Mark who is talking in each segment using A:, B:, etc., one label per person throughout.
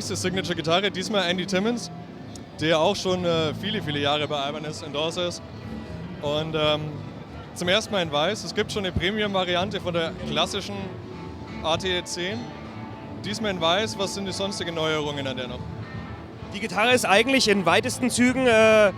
A: nächste Signature-Gitarre, diesmal Andy Timmons, der auch schon viele Jahre bei Ibanez Endorser ist. Und zum ersten Mal in Weiß. Es gibt schon eine Premium-Variante von der klassischen ATE 10. Diesmal in Weiß. Was sind die sonstigen Neuerungen an der noch?
B: Die Gitarre ist eigentlich in weitesten Zügen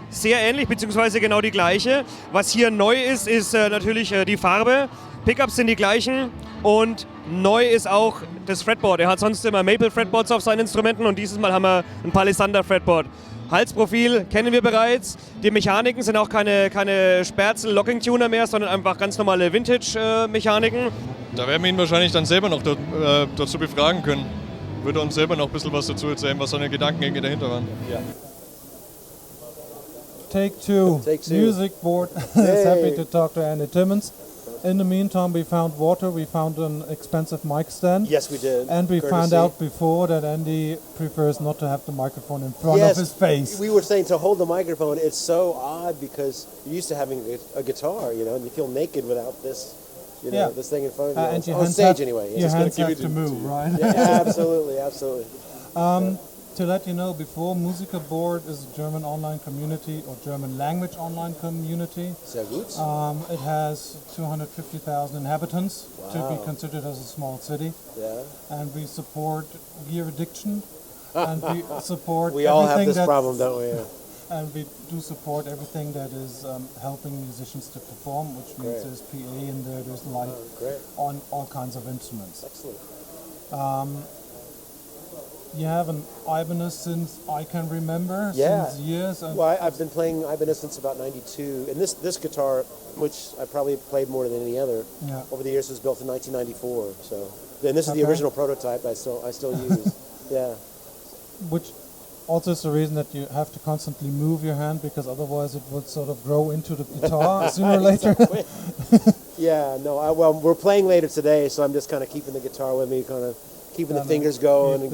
B: sehr ähnlich, beziehungsweise genau die gleiche. Was hier neu ist, ist natürlich die Farbe. Pickups sind die gleichen und neu ist auch das Fretboard. Er hat sonst immer Maple Fretboards auf seinen Instrumenten und dieses Mal haben wir ein Palisander Fretboard. Halsprofil kennen wir bereits. Die Mechaniken sind auch keine Sperzel-Locking-Tuner mehr, sondern einfach ganz normale Vintage-Mechaniken.
A: Da werden wir ihn wahrscheinlich dann selber noch dazu befragen können. Würde uns selber noch ein bisschen was dazu erzählen, was seine Gedankengänge dahinter waren.
C: Ja.
D: Take two. Music-Board is happy to talk to Andy Timmons. In the meantime, we found water, we found an expensive mic stand.
C: Yes, we did.
D: And we found out before that Andy prefers not to have the microphone in front of his face.
C: We were saying to hold the microphone, it's so odd because you're used to having a guitar, you know, and you feel naked without this, you know, this thing in front of you.
D: And your
C: on
D: hands
C: stage anyway.
D: Your hands have to move, right?
C: Yeah, absolutely, absolutely.
D: To let you know, before Musiker-Board is a German online community or German language online community.
C: Sehr gut.
D: It has 250,000 inhabitants to be considered as a small city.
C: Yeah.
D: And we support gear addiction. And we support
C: we all have this
D: that's,
C: problem, don't we? Yeah.
D: And we do support everything that is helping musicians to perform, which means there's PA in there, there's light on all kinds of instruments.
C: Excellent.
D: You have an Ibanez since I can remember, since years.
C: Well, I've been playing Ibanez since about '92, and this guitar, which I probably played more than any other over the years, was built in 1994. So, and this is the original prototype I still use. Yeah.
D: Which also is the reason that you have to constantly move your hand, because otherwise it would sort of grow into the guitar sooner or later.
C: Yeah. No. Well, we're playing later today, so I'm just kind of keeping the guitar with me, kind of keeping the fingers going, and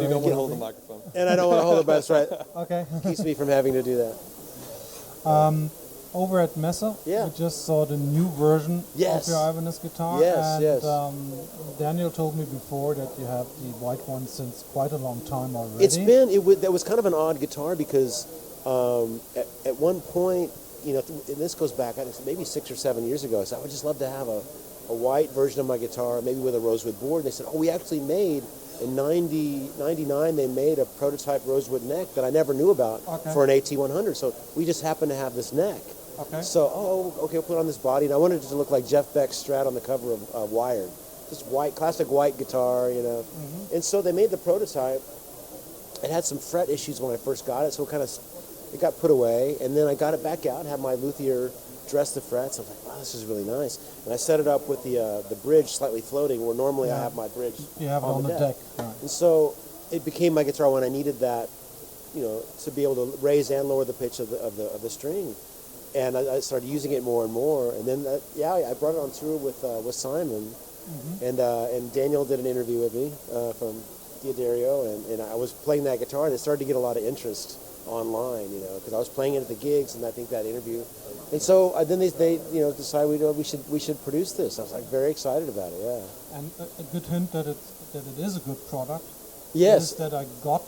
A: you don't want to hold the microphone.
C: And I don't want to hold it, but that's right.
D: Okay.
C: Keeps me from having to do that.
D: Over at Messe, we just saw the new version of your Ibanez guitar.
C: Yes.
D: Daniel told me before that you have the white one since quite a long time already.
C: That was kind of an odd guitar because at one point, you know, and this goes back maybe 6 or 7 years ago, so I would just love to have a white version of my guitar, maybe with a rosewood board. And they said, we actually made, in 99, they made a prototype rosewood neck that I never knew about for an AT100. So we just happened to have this neck.
D: Okay.
C: So, we'll put it on this body. And I wanted it to look like Jeff Beck's Strat on the cover of Wired. Just white, classic white guitar, you know. Mm-hmm. And so they made the prototype. It had some fret issues when I first got it, so it got put away. And then I got it back out, had my luthier dress the frets. I was like, wow, this is really nice. And I set it up with the bridge slightly floating, where normally I have my bridge
D: on the deck. Right.
C: And so it became my guitar when I needed that, you know, to be able to raise and lower the pitch of the string. And I started using it more and more. And then I brought it on tour with Simon, and Daniel did an interview with me from Diodario, and I was playing that guitar, and it started to get a lot of interest online, you know, because I was playing it at the gigs, and I think that interview. And so then they decided we should produce this. I was like very excited about it. Yeah.
D: And a good hint that it is a good product.
C: Yes.
D: Is that I got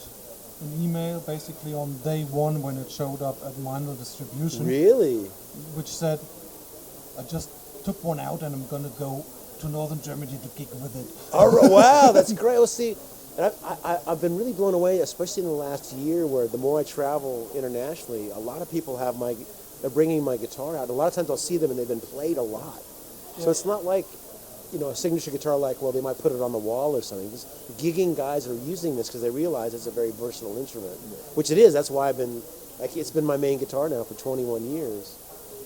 D: an email basically on day one when it showed up at Meinl distribution.
C: Really?
D: Which said, I just took one out and I'm going to go to northern Germany to gig with it.
C: Oh, wow, that's great. Well, see, and I've been really blown away, especially in the last year, where the more I travel internationally, a lot of people they're bringing my guitar out. A lot of times I'll see them and they've been played a lot. Yeah. So it's not like, you know, a signature guitar like, well, they might put it on the wall or something. Just gigging guys are using this because they realize it's a very versatile instrument, which it is. That's why it's been my main guitar now for 21 years.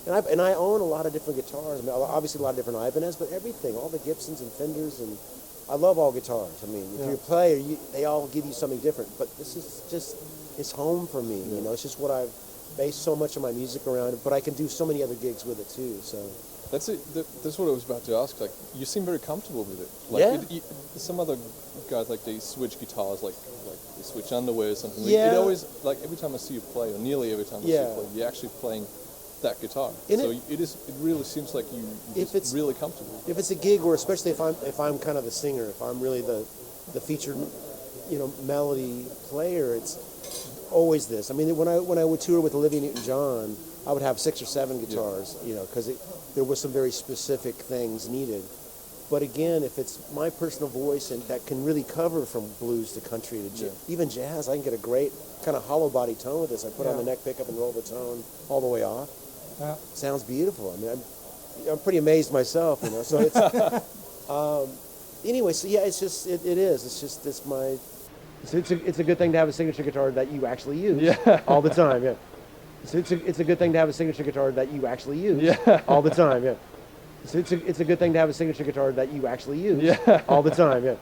C: And I own a lot of different guitars. I mean, obviously a lot of different Ibanez, but everything, all the Gibsons and Fenders, and I love all guitars. I mean, if you're a player, they all give you something different. But this is just, it's home for me. You know, it's just what I've based so much of my music around. But I can do so many other gigs with it too. So
A: that's it. That's what I was about to ask. Like, you seem very comfortable with it. Like, some other guys, like, they switch guitars, like they switch underwear or something.
C: Yeah.
A: It always, like, every time I see you play, or nearly every time I see you play, you're actually playing that guitar. It really seems like you're just really comfortable.
C: If it's a gig, or especially if I'm kind of the singer, if I'm really the featured melody player, it's always this. I mean, when I would tour with Olivia Newton-John, I would have 6 or 7 guitars, because there was some very specific things needed. But again, if it's my personal voice and that can really cover from blues to country to even jazz, I can get a great kind of hollow body tone with this. I put on the neck pickup and roll the tone all the way off.
D: Yeah.
C: Sounds beautiful. I mean, I'm pretty amazed myself, So it's anyway. So yeah, it's just it is. It's just it's a good thing to have a signature guitar that you actually use all the time. Yeah. So it's a good thing to have a signature guitar that you actually use all the time. Yeah. So it's a good thing to have a signature guitar that you actually use all the time. Yeah.